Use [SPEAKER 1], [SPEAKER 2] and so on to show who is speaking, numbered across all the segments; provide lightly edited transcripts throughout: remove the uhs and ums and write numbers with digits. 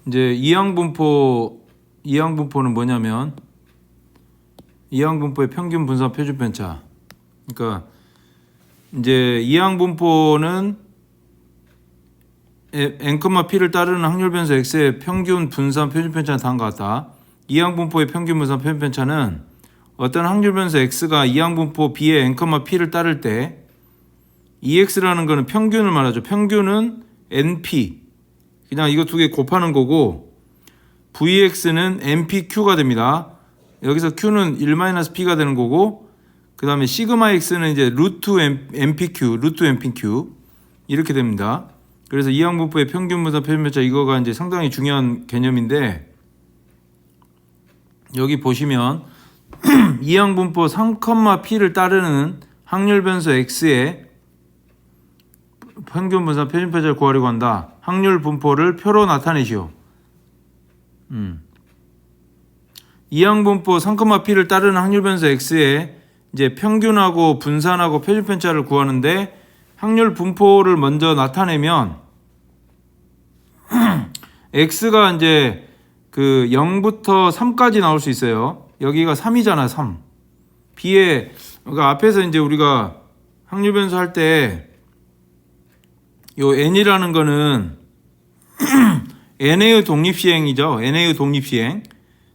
[SPEAKER 1] 이제 이항분포는 뭐냐면 이항분포의 평균 분산 표준 편차. 그러니까 이제 이항분포는 n,p를 따르는 확률 변수 x의 평균 분산 표준 편차는 다음과 같다. 이항분포의 평균 분산 표준 편차는 어떤 확률 변수 x가 이항분포 b의 n,p를 따를 때 ex라는 거는 평균을 말하죠. 평균은 np. 그냥 이거 두 개 곱하는 거고 vx는 npq가 됩니다. 여기서 q는 1-p가 되는 거고 그 다음에 시그마 x는 이제 루트 npq 이렇게 됩니다. 그래서 이항분포의 평균 분산 표준 편차 이거가 이제 상당히 중요한 개념인데 여기 보시면 이항분포 3,p를 따르는 확률 변수 x의 평균 분산 표준 편차를 구하려고 한다. 확률 분포를 표로 나타내시오. 이항분포 3,p를 따르는 확률 변수 x의 이제 평균하고 분산하고 표준 편차를 구하는데 확률 분포를 먼저 나타내면 x가 이제 그 0부터 3까지 나올 수 있어요. 여기가 3이잖아, 3. b에 그러니까 앞에서 이제 우리가 확률 변수 할 때 요 n이라는 거는 n의 독립시행이죠. n의 독립시행.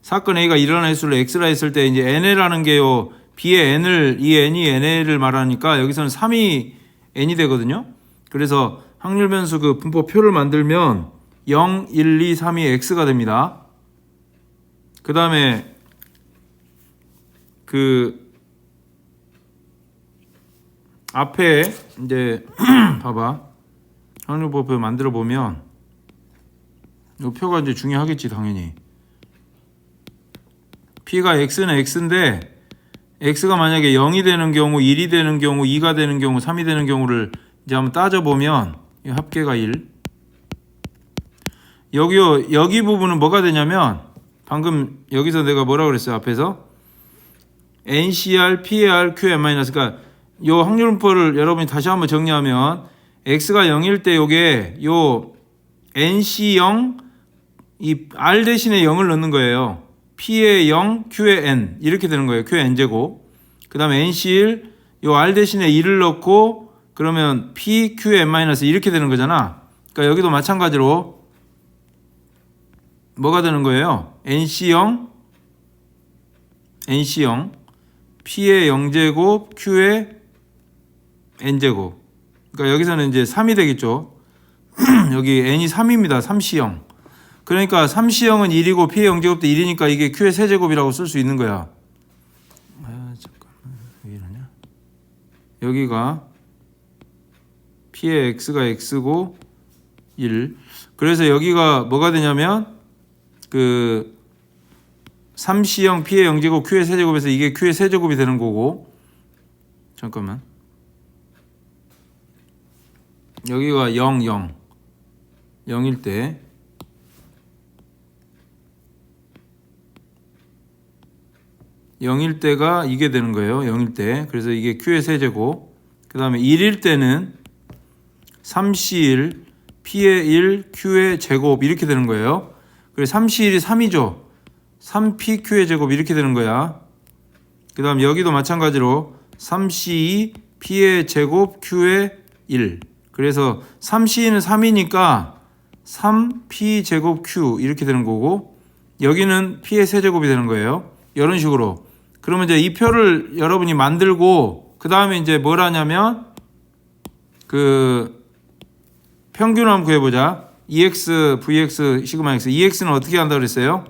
[SPEAKER 1] 사건 A가 일어날 수를 x라 했을 때 이제 n이라는 게요. b의 n을 이 n이 n을 말하니까 여기서는 3이 n이 되거든요. 그래서 확률 변수 그 분포표를 만들면 0, 1, 2, 3이 x가 됩니다. 그 다음에 그 앞에 이제 봐봐. 확률 분포표 만들어 보면 이 표가 이제 중요하겠지 당연히. P가 x는 x인데 x가 만약에 0이 되는 경우, 1이 되는 경우, 2가 되는 경우, 3이 되는 경우를 이제 한번 따져보면 이 합계가 1. 여기 부분은 뭐가 되냐면 방금 여기서 내가 뭐라고 그랬어요 앞에서 NCR, PAR, QM- 그러니까 요 확률분포를 여러분이 다시 한번 정리하면 x가 0일 때 요게 요 NC0 이 R 대신에 0을 넣는 거예요. P에 0, Q에 N 이렇게 되는 거예요. Q에 N제곱. 그 다음에 NC1 요 R 대신에 2를 넣고 그러면 P, Q에 N- 이렇게 되는 거잖아. 그러니까 여기도 마찬가지로 뭐가 되는 거예요? NC0 P에 0제곱 Q에 N제곱. 그러니까 여기서는 이제 3이 되겠죠. 여기 N이 3입니다. 3C0. 그러니까 3C0은 1이고 P의 0제곱도 1이니까 이게 Q의 세제곱이라고 쓸 수 있는 거야. 잠깐만. 왜 이러냐? 여기가 P의 X가 X고 1. 그래서 여기가 뭐가 되냐면 그 3C0 P의 0제곱 Q의 세제곱에서 이게 Q의 세제곱이 되는 거고 잠깐만. 여기가 0일 때 가 이게 되는 거예요. 0일 때. 그래서 이게 Q의 세제곱. 그 다음에 1일 때는 3C1 P의 1 Q의 제곱 이렇게 되는 거예요. 그래서 3C1이 3이죠. 3P Q의 제곱 이렇게 되는 거야. 그 다음 여기도 마찬가지로 3C2 P의 제곱 Q의 1. 그래서 3C는 3이니까 3P 제곱 Q 이렇게 되는 거고 여기는 P의 세제곱이 되는 거예요. 이런 식으로. 그러면 이제 이 표를 여러분이 만들고 그 다음에 이제 뭘 하냐면 그 평균을 한번 구해보자. EX, VX, 시그마 X. EX는 어떻게 한다 그랬어요?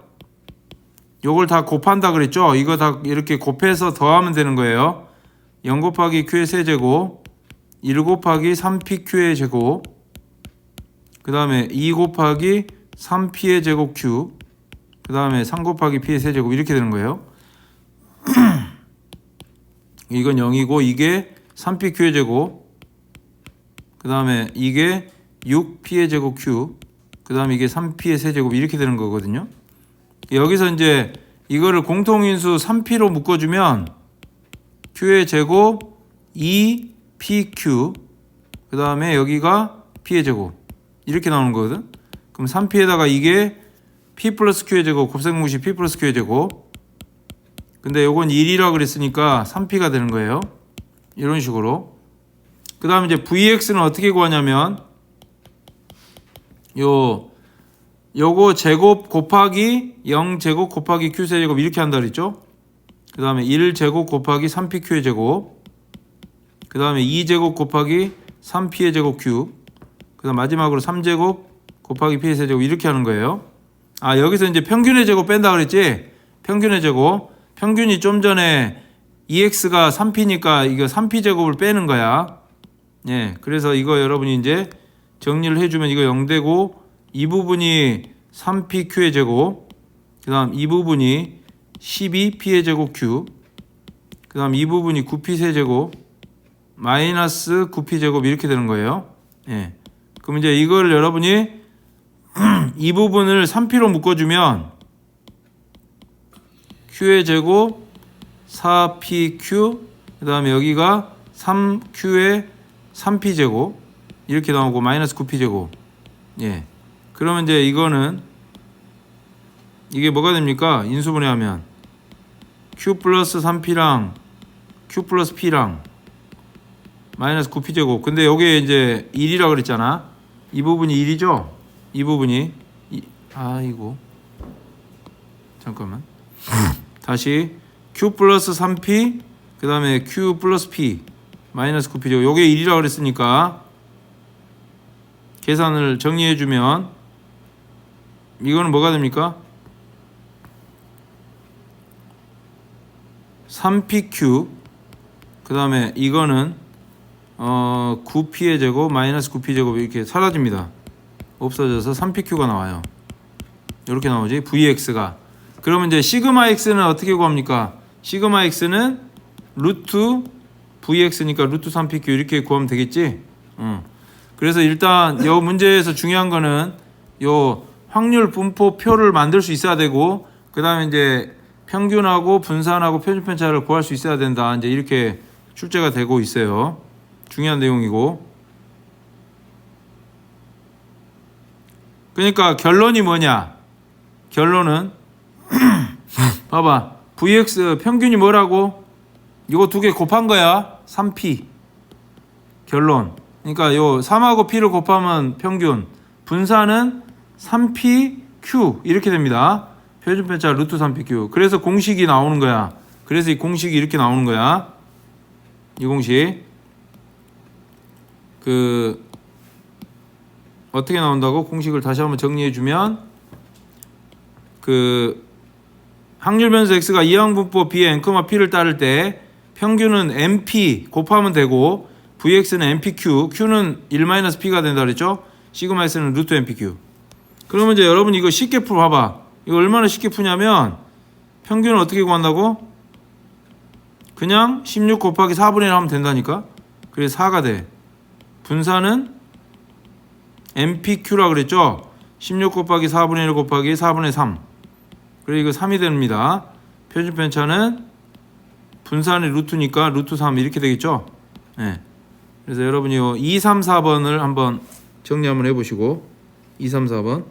[SPEAKER 1] 요걸 다 곱한다 그랬죠? 이거 다 이렇게 곱해서 더하면 되는 거예요. 0 곱하기 Q의 세제곱 1 곱하기 3PQ의 제곱 그 다음에 2 곱하기 3P의 제곱 Q 그 다음에 3 곱하기 P의 세제곱 이렇게 되는 거예요. 이건 0이고 이게 3PQ의 제곱 그 다음에 이게 6P의 제곱 Q 그 다음에 이게 3P의 세제곱 이렇게 되는 거거든요. 여기서 이제 이거를 공통인수 3P로 묶어주면 Q의 제곱 2PQ 그 다음에 여기가 P의 제곱 이렇게 나오는 거거든. 그럼 3P에다가 이게 P 플러스 Q의 제곱 곱셈공식 P 플러스 Q의 제곱. 근데 요건 1이라고 그랬으니까 3P가 되는 거예요. 이런 식으로. 그 다음에 이제 VX는 어떻게 구하냐면 요거 제곱 곱하기 0제곱 곱하기 Q세제곱 이렇게 한다 그랬죠. 그 다음에 1제곱 곱하기 3PQ의 제곱. 그 다음에 2제곱 곱하기 3P의 제곱 Q. 그 다음 마지막으로 3제곱 곱하기 P의 세제곱 이렇게 하는 거예요. 아, 여기서 이제 평균의 제곱 뺀다 그랬지? 평균의 제곱. 평균이 좀 전에 2x가 3p니까 이거 3p 제곱을 빼는 거야. 예. 그래서 이거 여러분이 이제 정리를 해주면 이거 0되고 이 부분이 3pq의 제곱. 그 다음 이 부분이 12p의 제곱 q. 그 다음 이 부분이 9p 세제곱 마이너스 9p 제곱 이렇게 되는 거예요. 예. 그럼 이제 이걸 여러분이 이 부분을 3p로 묶어주면 q의 제곱 4pq 그 다음에 여기가 3q의 3p 제곱 이렇게 나오고 마이너스 9p 제곱. 예. 그러면 이제 이거는 이게 뭐가 됩니까? 인수분해하면 q 플러스 3p랑 q 플러스 p랑 마이너스 9p 제곱. 근데 여기에 이제 1이라고 그랬잖아. 이 부분이 1이죠? 이 부분이 아이고 잠깐만 다시 q 플러스 3p 그 다음에 q 플러스 p 마이너스 9p 제곱. 요게 1이라고 그랬으니까 계산을 정리해주면 이거는 뭐가 됩니까? 3pq 그 다음에 이거는 9p의 제곱 마이너스 9p 제곱 이렇게 사라집니다. 없어져서 3pq가 나와요. 이렇게 나오지 vx가. 그러면 이제 시그마 x는 어떻게 구합니까? 시그마 x는 루트 vx니까 루트 3pq 이렇게 구하면 되겠지. 그래서 일단 이 문제에서 중요한 거는 요 확률 분포 표를 만들 수 있어야 되고 그 다음에 이제 평균하고 분산하고 표준 편차를 구할 수 있어야 된다. 이제 이렇게 출제가 되고 있어요. 중요한 내용이고. 그러니까 결론이 뭐냐? 결론은 봐봐. vx 평균이 뭐라고? 이거 두 개 곱한 거야. 3p. 결론. 그러니까 요 3하고 p를 곱하면 평균. 분산은 3pq 이렇게 됩니다. 표준 편차 루트 3pq. 그래서 공식이 나오는 거야. 그래서 이 공식이 이렇게 나오는 거야. 이 공식. 어떻게 나온다고? 공식을 다시 한번 정리해 주면 확률 변수 x가 이항분법 b의 n, p를 따를 때 평균은 np 곱하면 되고 vx는 npq, q는 1-p가 된다 그랬죠? 시그마 s는 루트 npq. 그러면 이제 여러분 이거 쉽게 봐봐. 이거 얼마나 쉽게 푸냐면 평균을 어떻게 구한다고? 그냥 16 곱하기 4분의 1 하면 된다니까. 그래서 4가 돼. 분산은 npq라 그랬죠? 16 곱하기 4분의 1 곱하기 4분의 3. 그래 이거 3이 됩니다. 표준 편차는 분산의 루트니까 루트 3 이렇게 되겠죠? 네. 그래서 여러분이 2, 3, 4번을 한번 정리 한번 해보시고 2, 3, 4번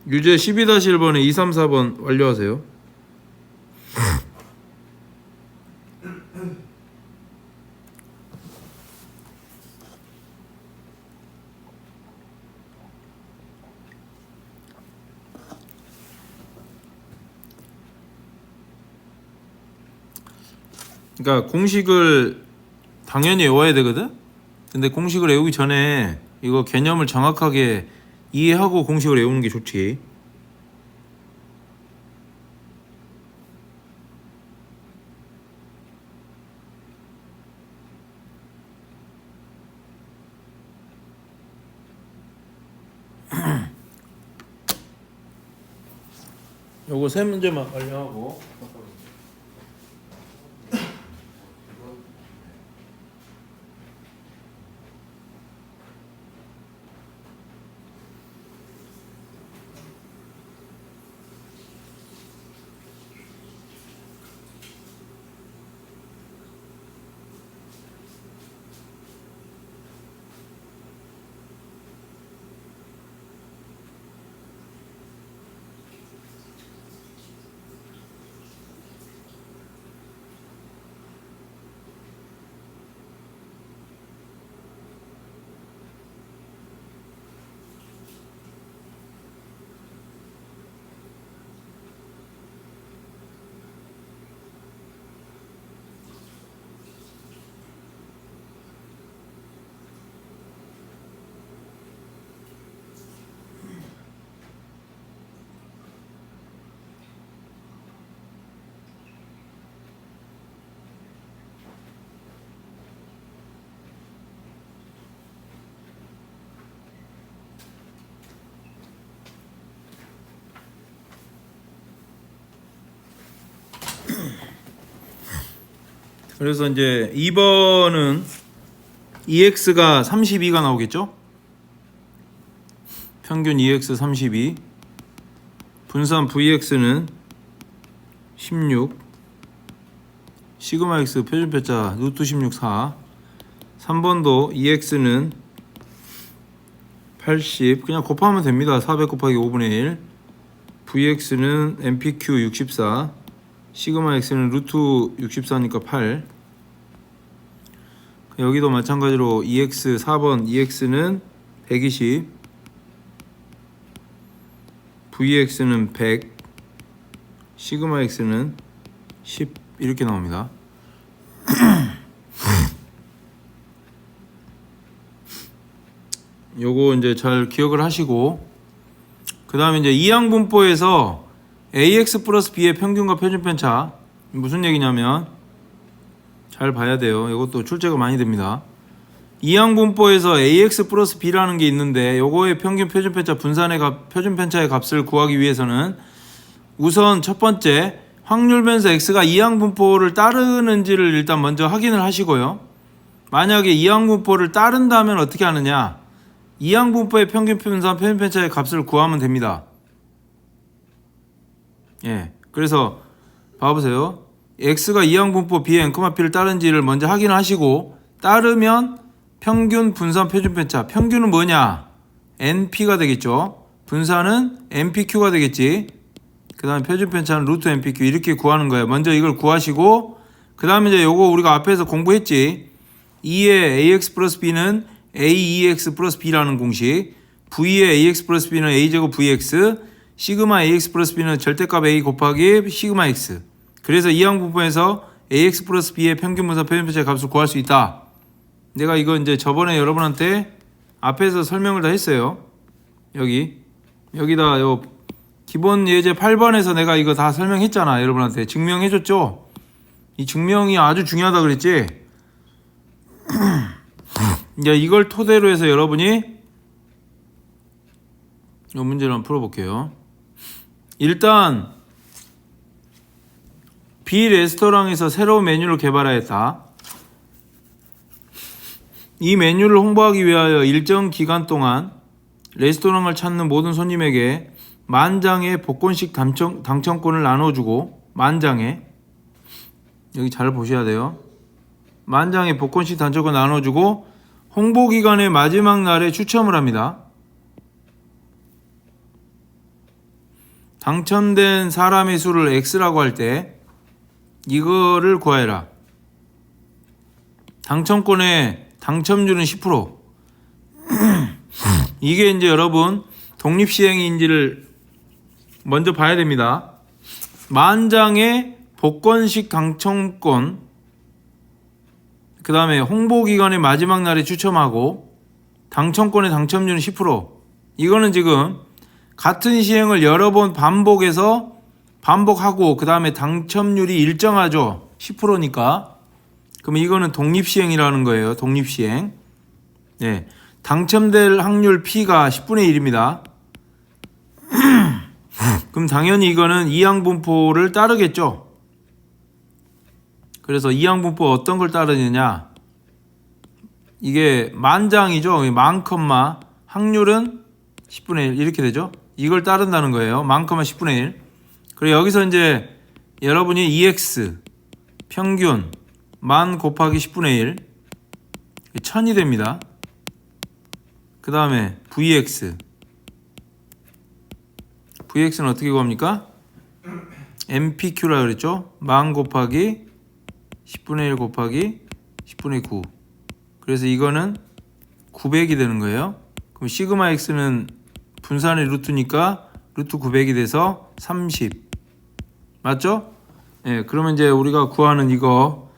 [SPEAKER 1] 유제 12-1번에 2, 3, 4번 완료하세요. 그러니까 공식을 당연히 외워야 되거든. 근데 공식을 외우기 전에 이거 개념을 정확하게 이해하고 공식을 외우는 게 좋지. 요거 세 문제만 완료하고 그래서 이제 2번은 EX가 32가 나오겠죠? 평균 EX 32, 분산 VX는 16, 시그마 X 표준표자 루트 16, 4. 3번도 EX는 80, 그냥 곱하면 됩니다. 400 곱하기 5분의 1. VX는 MPQ 64, 시그마 X는 루트 64니까 8. 여기도 마찬가지로 EX 4번 EX는 120, VX는 100, 시그마 X는 10 이렇게 나옵니다. 요거 이제 잘 기억을 하시고, 그 다음에 이제 이항분포에서 AX 플러스 B의 평균과 표준편차, 무슨 얘기냐면 잘 봐야 돼요. 이것도 출제가 많이 됩니다. 이항분포에서 AX 플러스 B라는 게 있는데, 요거의 평균 표준편차 분산의 값, 표준편차의 값을 구하기 위해서는 우선 첫 번째 확률 변수 X가 이항분포를 따르는지를 일단 먼저 확인을 하시고요. 만약에 이항분포를 따른다면 어떻게 하느냐, 이항분포의 평균 분산 표준편차의 값을 구하면 됩니다. 예, 그래서 봐보세요. X가 이항분포 B의 N,P를 따른지를 먼저 확인하시고, 따르면 평균 분산 표준편차, 평균은 뭐냐? NP가 되겠죠. 분산은 NPQ가 되겠지. 그 다음에 표준편차는 루트 NPQ 이렇게 구하는 거예요. 먼저 이걸 구하시고, 그 다음에 이제 요거 우리가 앞에서 공부했지. 2의 AX 플러스 B는 AEX 플러스 B라는 공식, V의 AX 플러스 B는 A제곱 VX, 시그마 AX 플러스 B는 절대값 A 곱하기 시그마 X. 그래서 이항분포에서 AX 플러스 B의 평균 분산 표준편차의 값을 구할 수 있다. 내가 이거 이제 저번에 여러분한테 앞에서 설명을 다 했어요. 여기다 요 기본 예제 8번에서 내가 이거 다 설명했잖아. 여러분한테 증명해줬죠. 이 증명이 아주 중요하다 그랬지. 이제 이걸 토대로 해서 여러분이 이 문제를 한번 풀어볼게요. 일단 B 레스토랑에서 새로운 메뉴를 개발하였다. 이 메뉴를 홍보하기 위하여 일정 기간 동안 레스토랑을 찾는 모든 손님에게 만장의 복권식 당첨권을 나눠주고, 만장의, 여기 잘 보셔야 돼요. 만장의 복권식 당첨권 나눠주고 홍보기간의 마지막 날에 추첨을 합니다. 당첨된 사람의 수를 X라고 할 때 이거를 구하여라. 당첨권의 당첨률은 10%. 이게 이제 여러분 독립시행인지를 먼저 봐야 됩니다. 만장의 복권식 당첨권, 그 다음에 홍보기간의 마지막 날에 추첨하고 당첨권의 당첨률은 10%. 이거는 지금 같은 시행을 여러 번 반복하고 그 다음에 당첨률이 일정하죠. 10%니까. 그럼 이거는 독립시행이라는 거예요. 독립시행. 네. 당첨될 확률 P가 10분의 1입니다. 그럼 당연히 이거는 이항분포를 따르겠죠. 그래서 이항분포 어떤 걸 따르느냐, 이게 만장이죠. 만 컴마 확률은 10분의 1 이렇게 되죠. 이걸 따른다는 거예요. 만 컴마 10분의 1. 그리고 여기서 이제 여러분이 EX 평균 만 곱하기 10분의 1 1000이 됩니다. 그 다음에 VX는 어떻게 구합니까? MPQ라 그랬죠. 만 곱하기 10분의 1 곱하기 10분의 9. 그래서 이거는 900이 되는 거예요. 그럼 시그마 X는 분산의 루트니까 루트 900이 돼서 30. 맞죠? 예, 그러면 이제 우리가 구하는 이거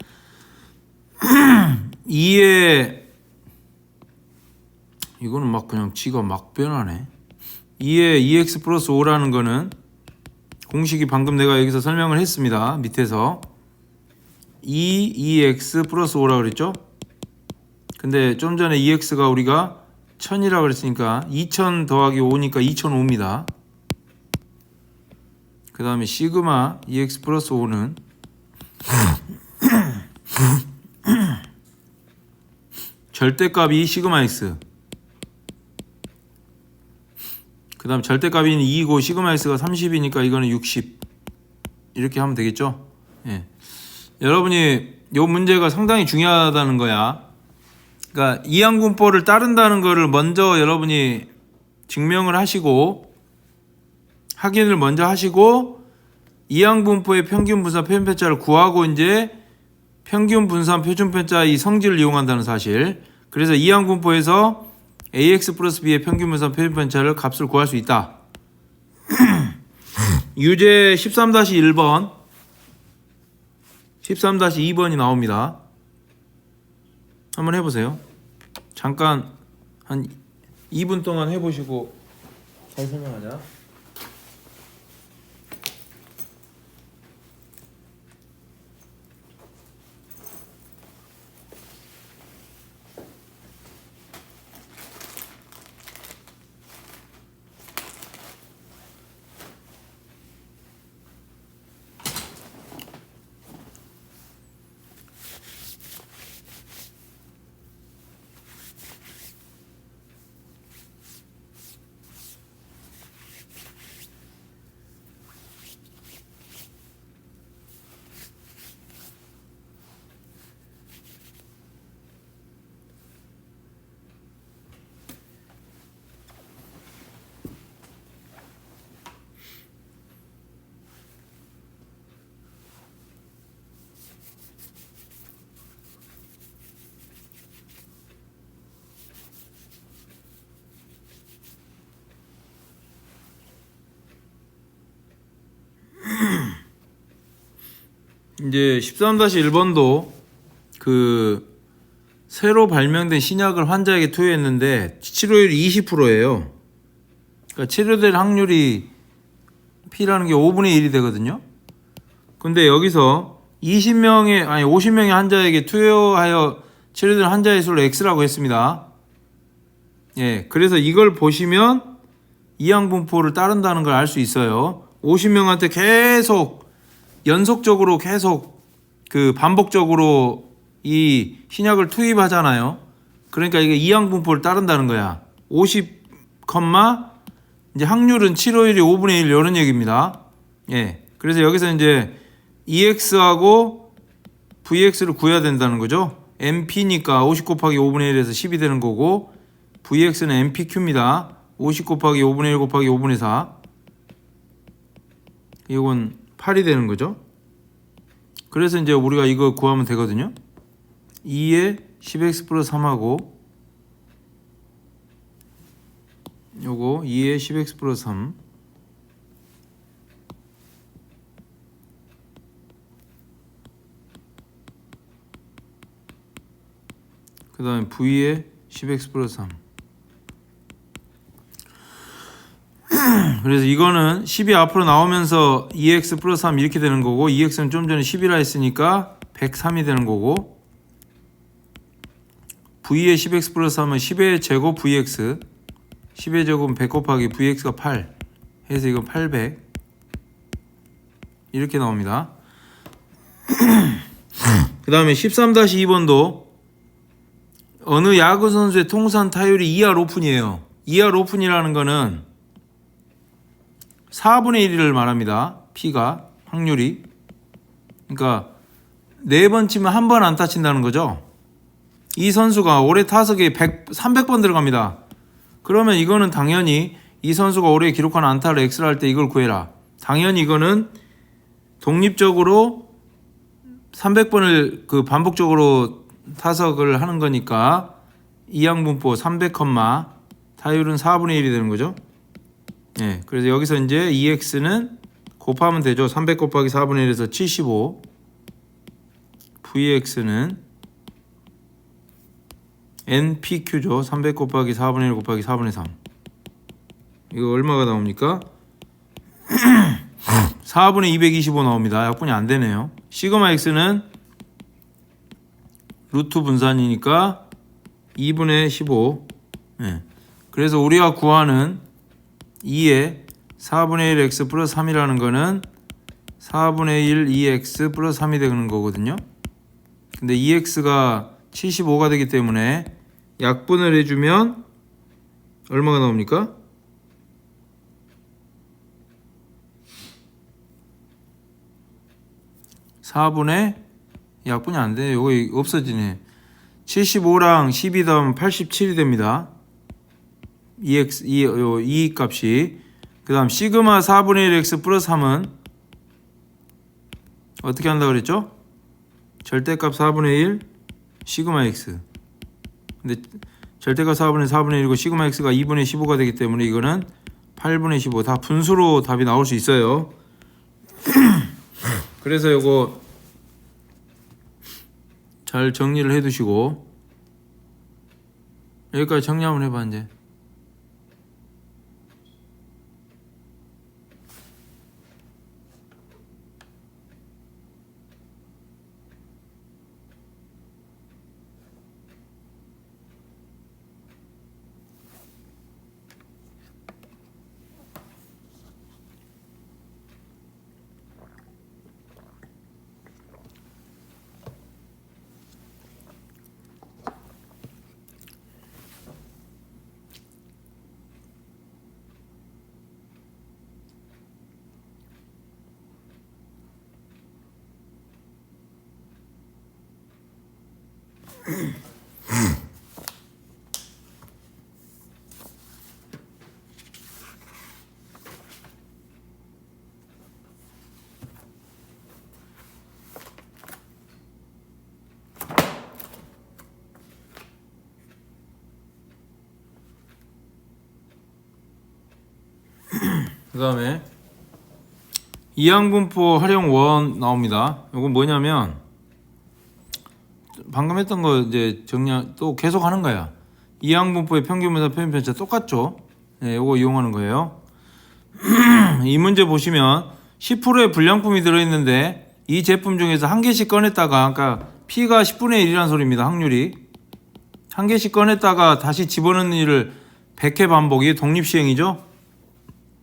[SPEAKER 1] 2의 이거는 막 그냥 지가 막 변하네. 2의 EX 플러스 5라는 거는 공식이 방금 내가 여기서 설명을 했습니다. 밑에서 2EX 플러스 5라고 그랬죠? 근데 좀 전에 EX가 우리가 1000이라고 그랬으니까 2000 더하기 5니까 2005입니다. 그 다음에 시그마 EX 플러스 5는 절대값이 시그마 x. 그 다음 절대값이 2이고 시그마 x가 30이니까 이거는 60. 이렇게 하면 되겠죠. 예. 여러분이 요 문제가 상당히 중요하다는 거야. 그러니까 이항분포를 따른다는 거를 먼저 여러분이 증명을 하시고 확인을 먼저 하시고 이항분포의 평균 분산 표준편차를 구하고 이제 평균 분산 표준편차 이 성질을 이용한다는 사실. 그래서 이항분포에서 ax 플러스 b의 평균 분산 표준편차를 값을 구할 수 있다. 유제 13-1번 13-2번이 나옵니다. 한번 해보세요. 잠깐 한 2분 동안 해보시고 잘 설명하자. 이제 13-1번도 그 새로 발명된 신약을 환자에게 투여했는데 치료율이 20%예요. 그러니까 치료될 확률이 P라는 게 5분의 1이 되거든요. 근데 여기서 50명의 환자에게 투여하여 치료된 환자의 수를 X라고 했습니다. 예, 그래서 이걸 보시면 이항분포를 따른다는 걸 알 수 있어요. 50명한테 계속 연속적으로 계속 그 반복적으로 이 신약을 투입하잖아요. 그러니까 이게 이항분포를 따른다는 거야. 50, 이제 확률은 치료율이 5분의 1 이런 얘기입니다. 예. 그래서 여기서 이제 EX하고 VX를 구해야 된다는 거죠. MP니까 50 곱하기 5분의 1에서 10이 되는 거고 VX는 MPQ입니다. 50 곱하기 5분의 1 곱하기 5분의 4. 이건 8이 되는 거죠. 그래서 이제 우리가 이거 구하면 되거든요. 2에 10x 플러스 3하고 요거 2에 10x 플러스 3 그 다음에 v에 10x 플러스 3 그래서 이거는 10이 앞으로 나오면서 2x 플러스 3 이렇게 되는 거고 2x는 좀 전에 10이라 했으니까 103이 되는 거고 v의 10x 플러스 3은 10의 제곱 vx 10의 제곱은 100 곱하기 vx가 8 해서 이건 800 이렇게 나옵니다. 그 다음에 13-2번도 어느 야구 선수의 통산 타율이 2할 오픈이에요. 2할 오픈이라는 거는 4분의 1을 말합니다. P가 확률이. 그러니까 4번 치면 한 번 안타 친다는 거죠. 이 선수가 올해 타석에 300번 들어갑니다. 그러면 이거는 당연히 이 선수가 올해 기록한 안타를 X를 할 때 이걸 구해라. 당연히 이거는 독립적으로 300번을 그 반복적으로 타석을 하는 거니까 이항분포 300, 타율은 4분의 1이 되는 거죠. 예, 그래서 여기서 이제 EX는 곱하면 되죠. 300 곱하기 4분의 1에서 75. VX는 NPQ죠. 300 곱하기 4분의 1 곱하기 4분의 3. 이거 얼마가 나옵니까? 4분의 225 나옵니다. 약분이 안 되네요. 시그마 X는 루트 분산이니까 2분의 15. 예. 그래서 우리가 구하는 2에 4분의 1 x 플러스 3이라는 거는 4분의 1 2x 플러스 3이 되는 거거든요. 근데 2x가 75가 되기 때문에 약분을 해주면 얼마가 나옵니까? 4분의 약분이 안 돼. 요거 없어지네. 75랑 12 더하면 87이 됩니다. 이 값이. 그 다음 시그마 4분의 1 x 플러스 3은 어떻게 한다고 그랬죠? 절대값 4분의 1 시그마 x. 근데 절대값 4분의 1이고 시그마 x가 2분의 15가 되기 때문에 이거는 8분의 15. 다 분수로 답이 나올 수 있어요. 그래서 요거 잘 정리를 해 두시고, 여기까지 정리 한번 해봐. 이제 그 다음에 이항분포 활용 원 나옵니다. 이건 뭐냐면 방금 했던 거 이제 정리 또 계속 하는 거야. 이항분포의 평균분사 표현편차 똑같죠? 네, 이거 이용하는 거예요. 이 문제 보시면 10%의 불량품이 들어있는데 이 제품 중에서 한 개씩 꺼냈다가, 그러니까 P가 10분의 1이라는 소리입니다. 확률이 한 개씩 꺼냈다가 다시 집어넣는 일을 100회 반복. 이게 독립시행이죠.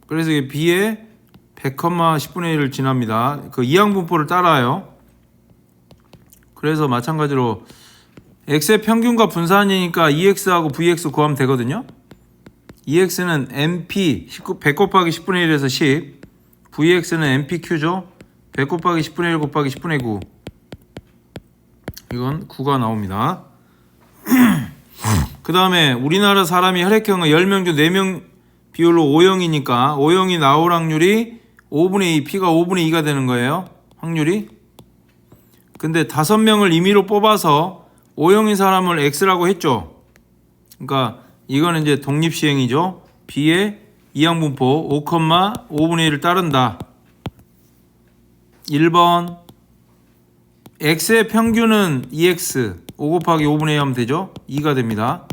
[SPEAKER 1] 그래서 이게 B에 100, 10분의 1을 지납니다. 그 이항분포를 따라요. 그래서 마찬가지로 x의 평균과 분산이니까 EX하고 VX 구하면 되거든요. EX는 NP 100 곱하기 10분의 1에서 10, VX는 NPQ죠. 100 곱하기 10분의 1 곱하기 10분의 9. 이건 9가 나옵니다. 그 다음에 우리나라 사람이 혈액형은 10명 중 4명 비율로 O형이니까 O형이 나올 확률이 5분의 2, P가 5분의 2가 되는 거예요. 확률이. 근데 5명을 임의로 뽑아서 O형인 사람을 X라고 했죠. 그러니까 이거는 이제 독립시행이죠. B의 이항분포 5, 5분의 1을 따른다. 1번 X의 평균은 EX 5 곱하기 5분의 2 하면 되죠. 2가 됩니다.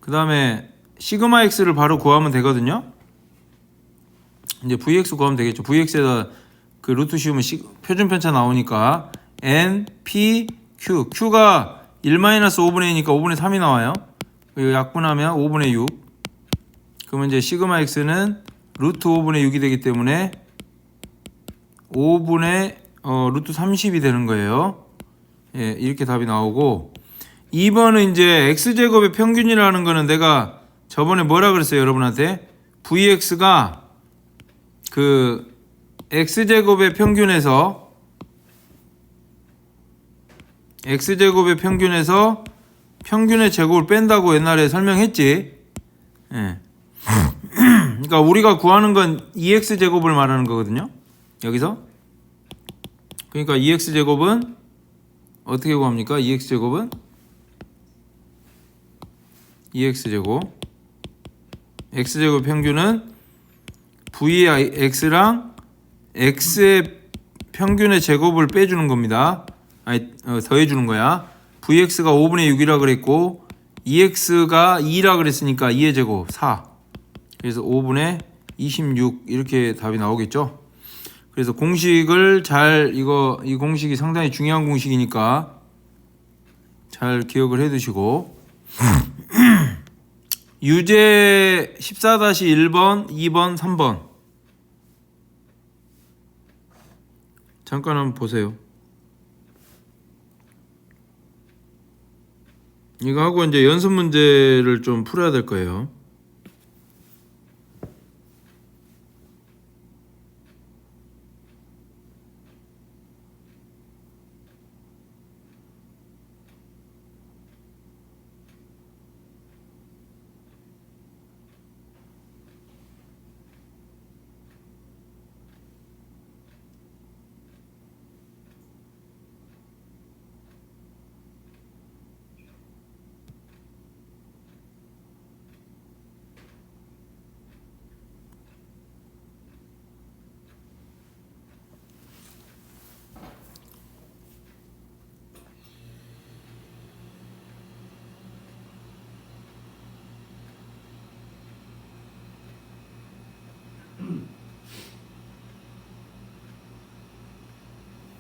[SPEAKER 1] 그 다음에 시그마 X를 바로 구하면 되거든요. 이제 VX 구하면 되겠죠. VX에다 그 루트 씌우면 표준편차 나오니까 N, P, Q. Q가 1-5분의 2니까 5분의 3이 나와요. 이거 약분하면 5분의 6. 그러면 이제 시그마 X는 루트 5분의 6이 되기 때문에 5분의 루트 30이 되는 거예요. 예, 이렇게 답이 나오고, 2번은 이제 X제곱의 평균이라는 거는 내가 저번에 뭐라 그랬어요, 여러분한테? VX가 그 X제곱의 평균에서 평균의 제곱을 뺀다고 옛날에 설명했지. 예. 그러니까 우리가 구하는 건 EX제곱을 말하는 거거든요. 여기서. 그러니까 EX제곱은 어떻게 구합니까? EX제곱은 X제곱 평균은 VX랑 X의 평균의 제곱을 빼주는 겁니다. 아니, 더해주는 거야. VX가 5분의 6이라 그랬고 EX가 2라 그랬으니까 2의 제곱 4. 그래서 5분의 26 이렇게 답이 나오겠죠. 그래서 공식을 이 공식이 상당히 중요한 공식이니까 잘 기억을 해 두시고 유제 14-1번, 2번, 3번 잠깐 한번 보세요. 이거 하고 이제 연습 문제를 좀 풀어야 될 거예요.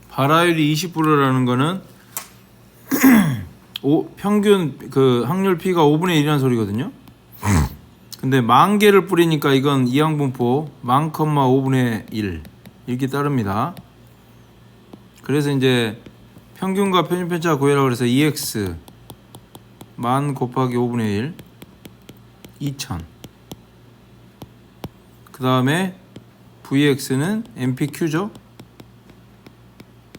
[SPEAKER 1] 발화율이 20%라는 거는 평균 그 확률 P가 5분의 1이라는 소리거든요. 근데 10,000개를 뿌리니까 이건 이항분포 10,5분의 1 이렇게 따릅니다. 그래서 이제 평균과 편집 편차가 구해라 그래서 EX 10,000 곱하기 5분의 1 2000. 그 다음에 VX는 NPQ죠.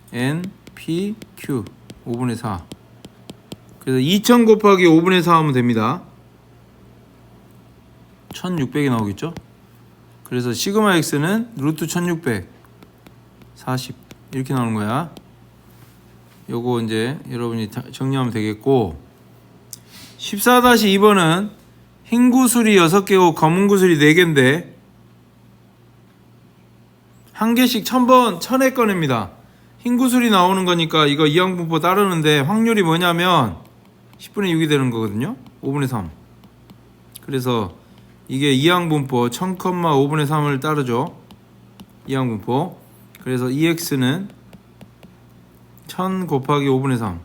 [SPEAKER 1] NPQ 5분의 4. 그래서 2000 곱하기 5분의 4 하면 됩니다. 1600이 나오겠죠. 그래서 시그마 X는 루트 1600 40 이렇게 나오는 거야. 요거 이제 여러분이 정리하면 되겠고, 14-2번은 흰 구슬이 6개고 검은 구슬이 4개인데 한 개씩 1000번 1000회 꺼냅니다. 흰 구슬이 나오는 거니까 이거 이항분포 따르는데 확률이 뭐냐면 10분의 6이 되는 거거든요. 5분의 3. 그래서 이게 이항분포 1000, 5분의 3을 따르죠. 이항분포. 그래서 EX는 1000 곱하기 5분의 3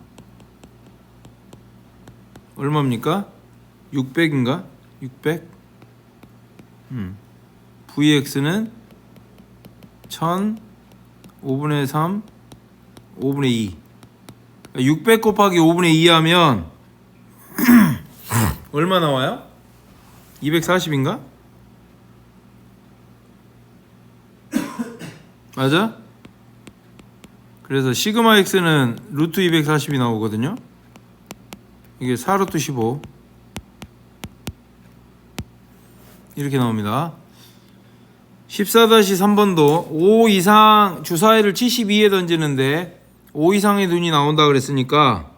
[SPEAKER 1] 얼마입니까? 600인가? 600? VX는 1000 5분의 3 5분의 2 600 곱하기 5분의 2 하면 얼마 나와요? 240인가? 맞아? 그래서 시그마 X는 루트 240이 나오거든요. 이게 4루트 15 이렇게 나옵니다. 14-3번도 5 이상 주사위를 72에 던지는데 5 이상의 눈이 나온다 그랬으니까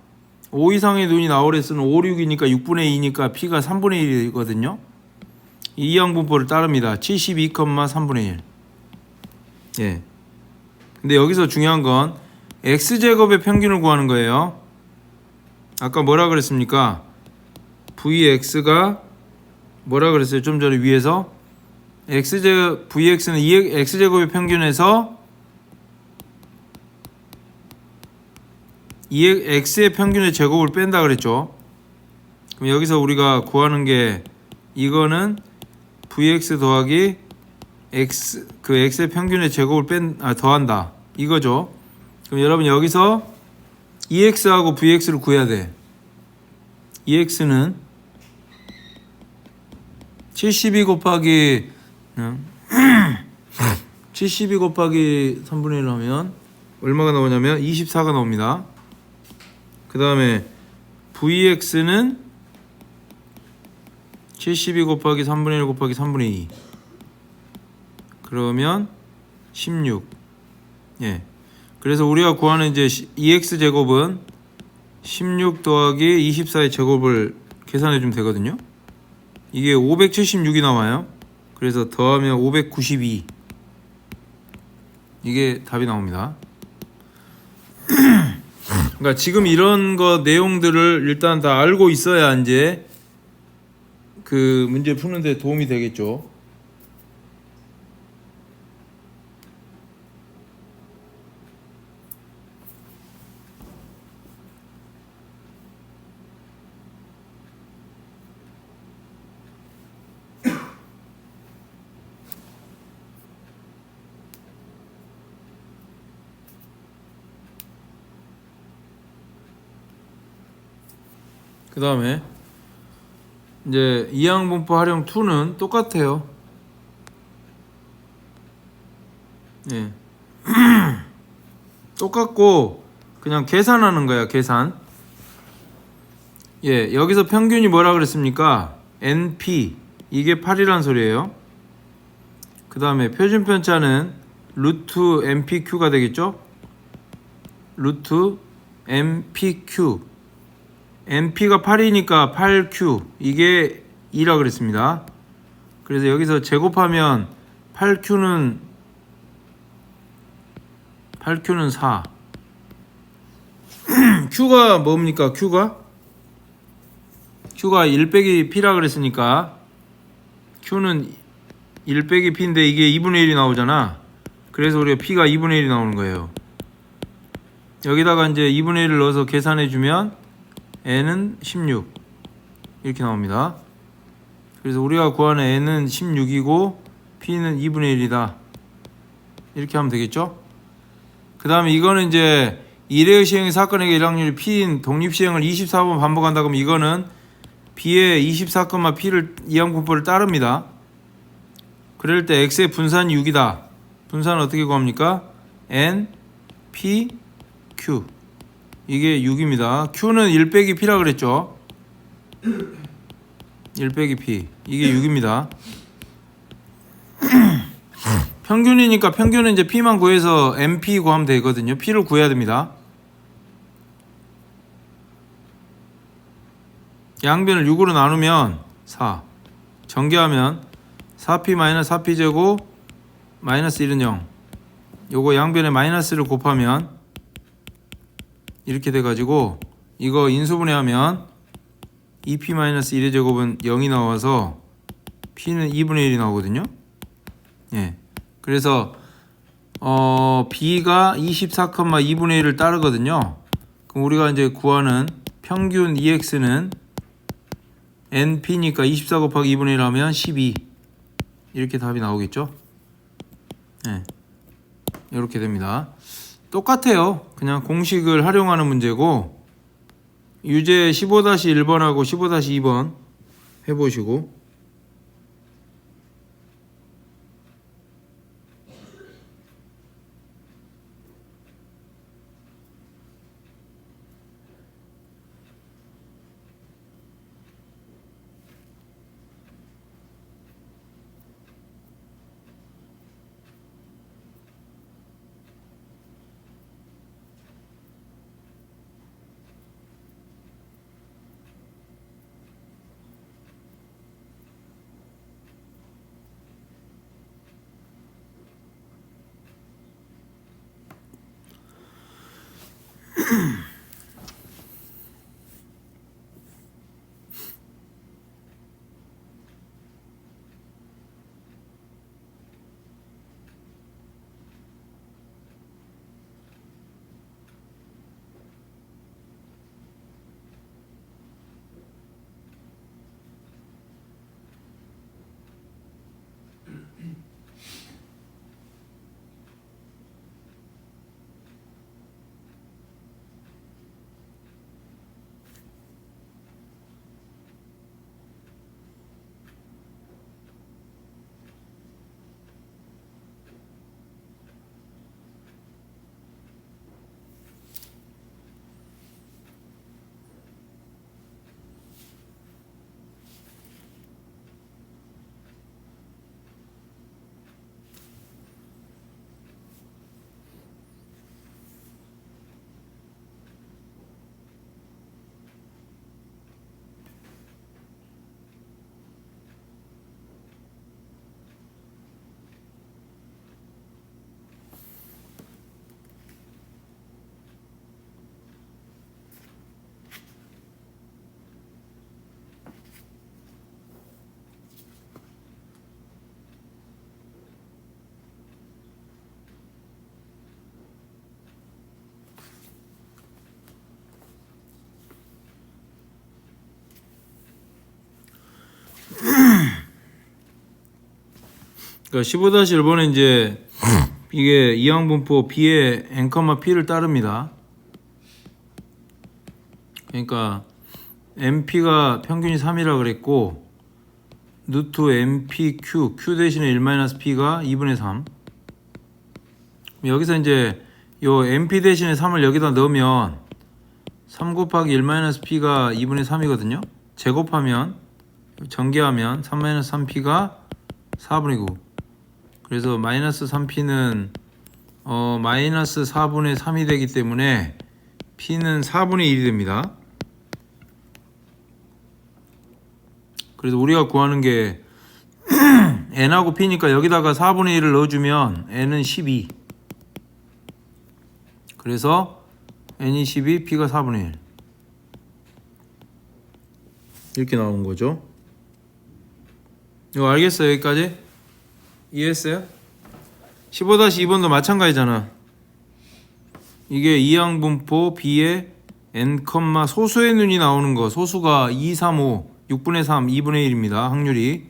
[SPEAKER 1] 5 이상의 눈이 나오랬으면 5, 6이니까 6분의 2니까 P가 3분의 1이거든요. 이항분포를 따릅니다. 72,3분의 1. 예. 근데 여기서 중요한 건 X제곱의 평균을 구하는 거예요. 아까 뭐라 그랬습니까? VX가 뭐라 그랬어요? 좀 전에 위에서 VX는 X제곱의 평균에서 X의 평균의 제곱을 뺀다 그랬죠. 그럼 여기서 우리가 구하는 게 이거는 VX 더하기 X 그 X의 평균의 제곱을 더한다 이거죠. 그럼 여러분 여기서 EX하고 VX를 구해야 돼. EX는 72 곱하기 72 곱하기 3분의 1 하면 얼마가 나오냐면 24가 나옵니다. 그 다음에 VX는 72 곱하기 3분의 1 곱하기 3분의 2 그러면 16. 예. 그래서 우리가 구하는 이제 EX 제곱은 16 더하기 24의 제곱을 계산해 주면 되거든요. 이게 576이 나와요. 그래서 더하면 592. 이게 답이 나옵니다. 그러니까 지금 이런 거 내용들을 일단 다 알고 있어야 이제 그 문제 푸는데 도움이 되겠죠. 그 다음에 이제 이항분포 활용 2는 똑같아요. 예. 똑같고 그냥 계산하는 거야. 계산. 예, 여기서 평균이 뭐라 그랬습니까? NP. 이게 8이란 소리예요. 그 다음에 표준 편차는 루트 MPQ가 되겠죠? 루트 MPQ. MP가 8이니까 8Q. 이게 2라 그랬습니다. 그래서 여기서 제곱하면 8Q는 4. Q가 뭡니까? Q가 1 빼기 P라 그랬으니까 Q는 1 빼기 P인데 이게 2분의 1이 나오잖아. 그래서 우리가 P가 2분의 1이 나오는 거예요. 여기다가 이제 2분의 1을 넣어서 계산해 주면 N은 16 이렇게 나옵니다. 그래서 우리가 구하는 N은 16이고 P는 2분의 1이다. 이렇게 하면 되겠죠? 그 다음에 이거는 이제 일회의 시행의 사건에게 일확률이 P인 독립시행을 24번 반복한다 그러면 이거는 B의 24, P를 이항분포를 따릅니다. 그럴 때 X의 분산이 6이다. 분산은 어떻게 구합니까? N, P, Q. 이게 6입니다. Q는 1 빼기 P라 그랬죠? 1 빼기 P. 이게 6입니다. 평균이니까 평균은 이제 P만 구해서 MP 구하면 되거든요. P를 구해야 됩니다. 양변을 6으로 나누면 4. 전개하면 4P 마이너스 4P 제곱 마이너스 1은 0. 요거 양변에 마이너스를 곱하면 이렇게 돼가지고 이거 인수분해하면 2P 마이너스 1의 제곱은 0이 나와서 P는 2분의 1이 나오거든요. 예. 그래서 B가 24,2분의 1을 따르거든요. 그럼 우리가 이제 구하는 평균 EX는 NP니까 24 곱하기 2분의 1 하면 12. 이렇게 답이 나오겠죠? 네. 이렇게 됩니다. 똑같아요. 그냥 공식을 활용하는 문제고 유제 15-1번하고 15-2번 해보시고 그러니까 15-1번은 이제 이게 이항분포 B의 N, P를 따릅니다. 그러니까 MP가 평균이 3이라 그랬고 루트 MPQ Q 대신에 1-P가 2분의 3. 여기서 이제 요 MP 대신에 3을 여기다 넣으면 3 곱하기 1-P가 2분의 3이거든요. 제곱하면 전개하면 3-3P가 4분의 9. 그래서 마이너스 3P는 마이너스 4분의 3이 되기 때문에 P는 4분의 1이 됩니다. 그래서 우리가 구하는 게 N하고 P니까 여기다가 4분의 1을 넣어주면 N은 12. 그래서 N이 12, P가 4분의 1. 이렇게 나온 거죠. 이거 알겠어요? 여기까지? 이해했어요? 15-2번도 마찬가지잖아. 이게 이항분포 B에 N, 소수의 눈이 나오는 거. 소수가 2, 3, 5, 6분의 3, 2분의 1입니다. 확률이.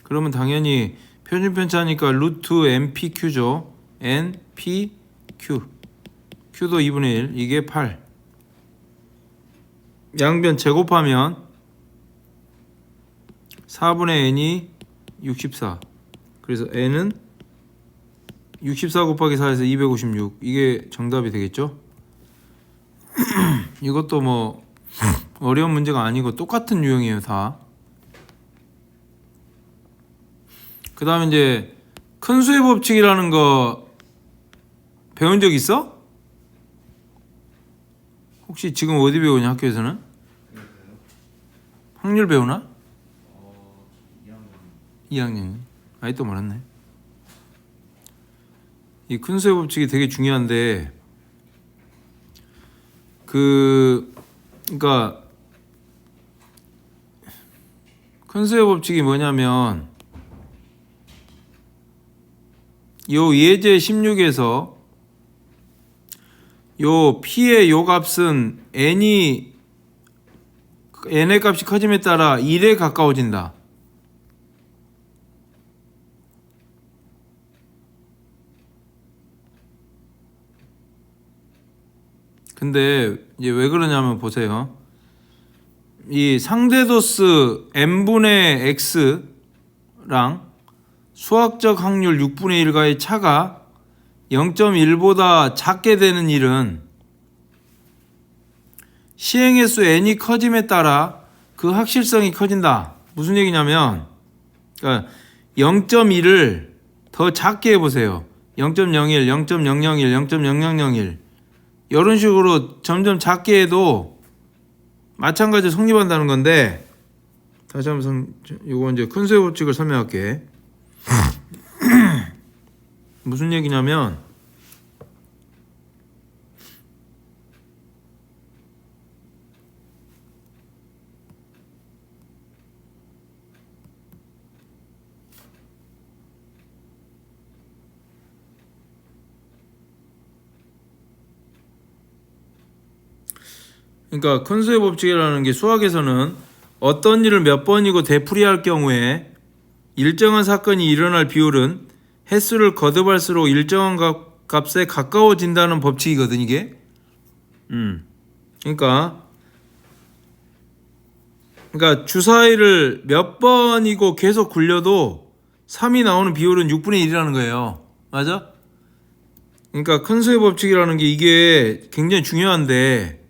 [SPEAKER 1] 그러면 당연히 표준 편차니까 루트 NPQ죠. NPQ. Q도 2분의 1. 이게 8. 양변 제곱하면 4분의 N이 64. 그래서 N은 64 곱하기 4에서 256. 이게 정답이 되겠죠? 이것도 뭐 어려운 문제가 아니고 똑같은 유형이에요, 다. 그 다음에 이제 큰 수의 법칙이라는 거 배운 적 있어? 혹시 지금 어디 배우냐, 학교에서는? 확률 배우나? 2학년. 아이 또 말았네. 이 큰 수의 법칙이 되게 중요한데 그러니까 큰 수의 법칙이 뭐냐면 요 예제 16에서 요 P의 요 값은 N의 값이 커짐에 따라 1에 가까워진다. 근데 이제 왜 그러냐면 보세요. 이 상대도수 n분의 x랑 수학적 확률 6분의 1과의 차가 0.1보다 작게 되는 일은 시행의 수 n이 커짐에 따라 그 확실성이 커진다. 무슨 얘기냐면 그러니까 0.1을 더 작게 해보세요. 0.01, 0.001, 0.0001 이런 식으로 점점 작게 해도 마찬가지로 성립한다는 건데 다시 한번 이거 이제 큰 수의 법칙을 설명할게. 무슨 얘기냐면 그러니까 큰 수의 법칙이라는 게 수학에서는 어떤 일을 몇 번이고 되풀이할 경우에 일정한 사건이 일어날 비율은 횟수를 거듭할수록 일정한 값에 가까워진다는 법칙이거든 이게. 그러니까 주사위를 몇 번이고 계속 굴려도 3이 나오는 비율은 6분의 1이라는 거예요. 맞아? 그러니까 큰 수의 법칙이라는 게 이게 굉장히 중요한데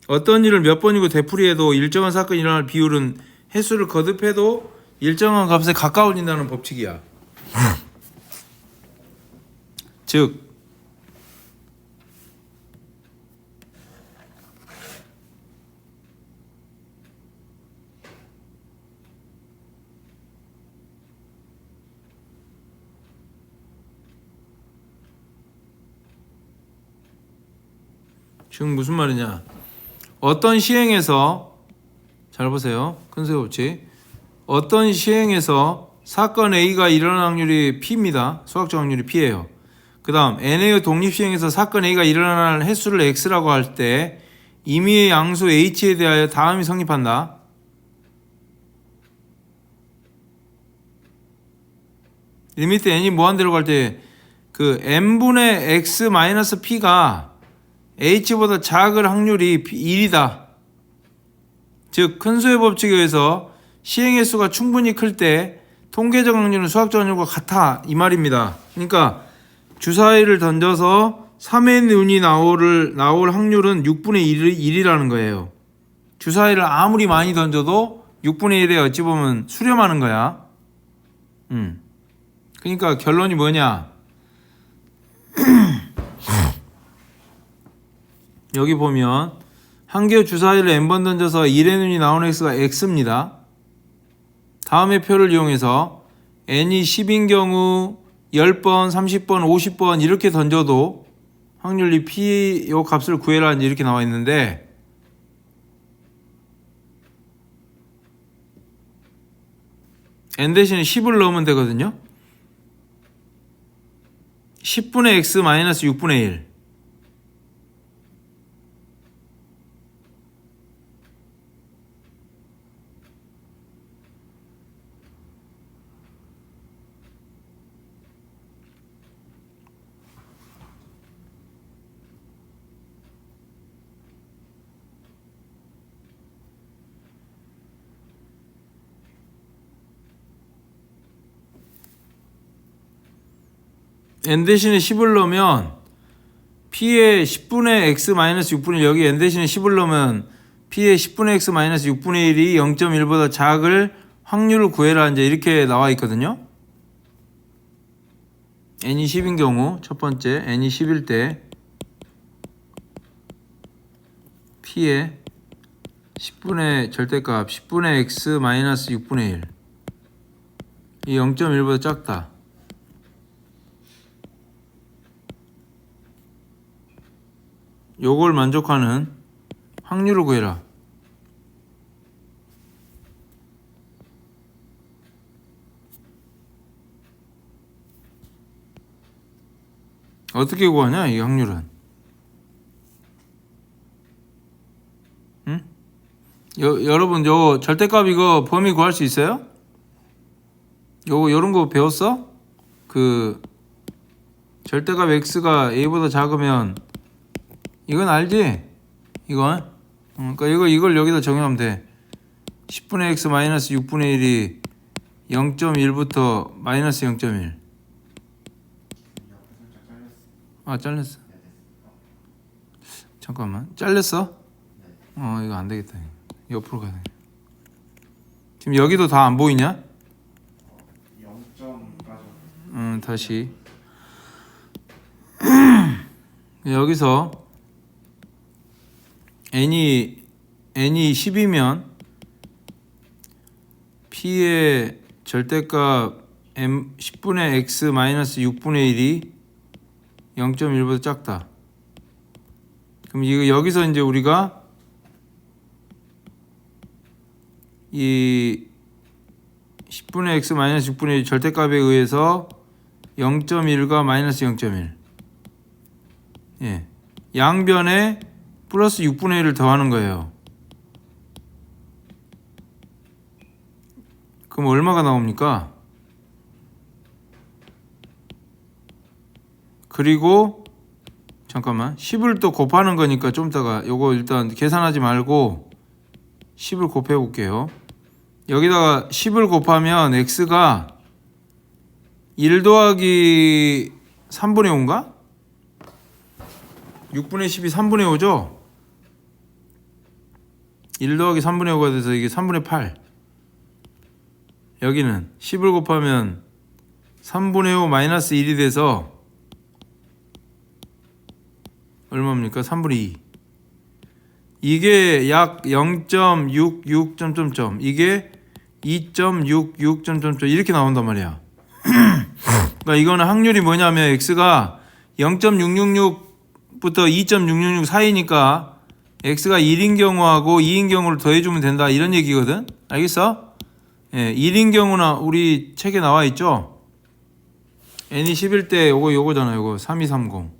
[SPEAKER 1] 어떤 일을 몇 번이고 되풀이해도 일정한 사건이 일어날 비율은 횟수를 거듭해도 일정한 값에 가까워진다는 법칙이야. 즉 지금 무슨 말이냐? 어떤 시행에서 잘 보세요. 큰 수의 법칙. 어떤 시행에서 사건 A가 일어날 확률이 P입니다. 수학적 확률이 P예요. 그 다음 N의 독립시행에서 사건 A가 일어날 횟수를 X라고 할 때 임의의 양수 H에 대하여 다음이 성립한다. 리미트 N이 무한대로 갈 때 그 N분의 X 마이너스 P가 H보다 작을 확률이 1이다. 즉 큰 수의 법칙에 의해서 시행의 수가 충분히 클 때 통계적 확률은 수학적 확률과 같아 이 말입니다. 그러니까 주사위를 던져서 3의 운이 나올 확률은 6분의 1이라는 거예요. 주사위를 아무리 많이 던져도 6분의 1에 어찌 보면 수렴하는 거야. 그러니까 결론이 뭐냐? 여기 보면 한 개의 주사위를 n번 던져서 1의 눈이 나오는 x가 x입니다. 다음의 표를 이용해서 n이 10인 경우 10번, 30번, 50번 이렇게 던져도 확률이 p 요 값을 구해라 이렇게 나와 있는데 n 대신에 10을 넣으면 되거든요. 10분의 x 마이너스 6분의 1. n 대신에 10을 넣으면 p의 10분의 x 마이너스 6분의 1 여기 n 대신에 10을 넣으면 p의 10분의 x 마이너스 6분의 1이 0.1보다 작을 확률을 구해라 이제 이렇게 나와 있거든요. n이 10인 경우 첫 번째 n이 10일 때 p의 10분의 절대값 10분의 x 마이너스 6분의 1 이 0.1보다 작다. 요걸 만족하는 확률을 구해라. 어떻게 구하냐 이 확률은? 응? 여러분 요 절대값 이거 범위 구할 수 있어요? 요런 거 배웠어? 그 절대값 x가 a보다 작으면 이건 알지? 이건 그러니까 이걸 여기다 적용하면 돼. 10분의 x 마이너스 6분의 1이 0.1부터 마이너스 0.1. 아 잘렸어. 잠깐만 잘렸어? 이거 안 되겠다. 옆으로 가야 돼. 지금 여기도 다 안 보이냐? 0.까지. 다시. 여기서 n이 10이면 p의 절대값 m 10분의 x 마이너스 6분의 1이 0.1보다 작다. 그럼 이거 여기서 이제 우리가 이 10분의 x 마이너스 6분의 1 절대값에 의해서 0.1과 마이너스 0.1 예, 양변에 플러스 6분의 1을 더하는 거예요. 그럼 얼마가 나옵니까? 그리고 잠깐만 10을 또 곱하는 거니까 좀 이따가 요거 일단 계산하지 말고 10을 곱해 볼게요. 여기다가 10을 곱하면 x가 1 더하기 3분의 5인가? 6분의 10이 3분의 5죠? 1 더하기 3분의 5가 돼서 이게 3분의 8. 여기는 10을 곱하면 3분의 5 마이너스 1이 돼서 얼마입니까? 3분의 2. 이게 약 0.66 점점점 이게 2.66 점점점 이렇게 나온단 말이야. 그러니까 이거는 확률이 뭐냐면 x가 0.666부터 2.666 사이니까 x가 1인 경우하고 2인 경우를 더해주면 된다 이런 얘기거든. 알겠어? 예, 1인 경우나 우리 책에 나와 있죠. n이 10일 때 요거잖아. 요거 3230.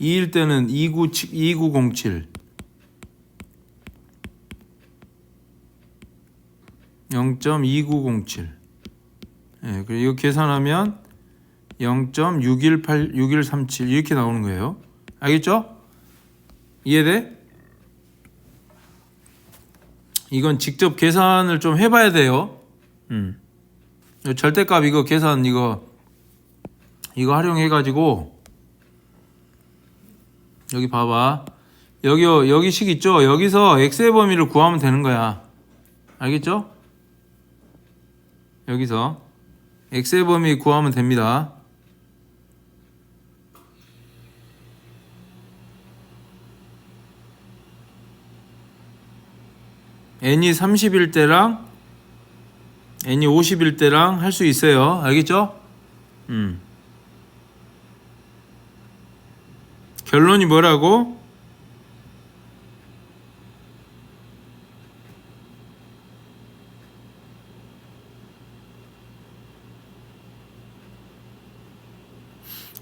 [SPEAKER 1] 2일 때는 2907 0.2907 예, 그리고 이거 계산하면 0.6186137 이렇게 나오는 거예요. 알겠죠? 이해돼? 이건 직접 계산을 좀 해봐야 돼요. 절대값 이거 계산 이거 활용해가지고 여기 봐봐. 여기 식 있죠? 여기서 x의 범위를 구하면 되는 거야. 알겠죠? 여기서 x의 범위 구하면 됩니다. n이 30일 때랑 n이 50일 때랑 할 수 있어요. 알겠죠? 결론이 뭐라고?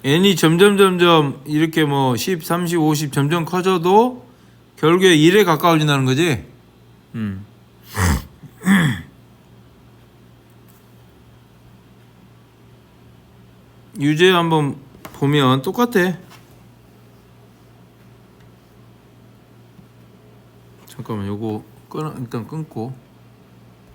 [SPEAKER 1] n이 점점 이렇게 뭐 10, 30, 50 점점 커져도 결국에 1에 가까워진다는 거지. 유제 한번 보면 똑같아. 잠깐만 요거 일단 끊고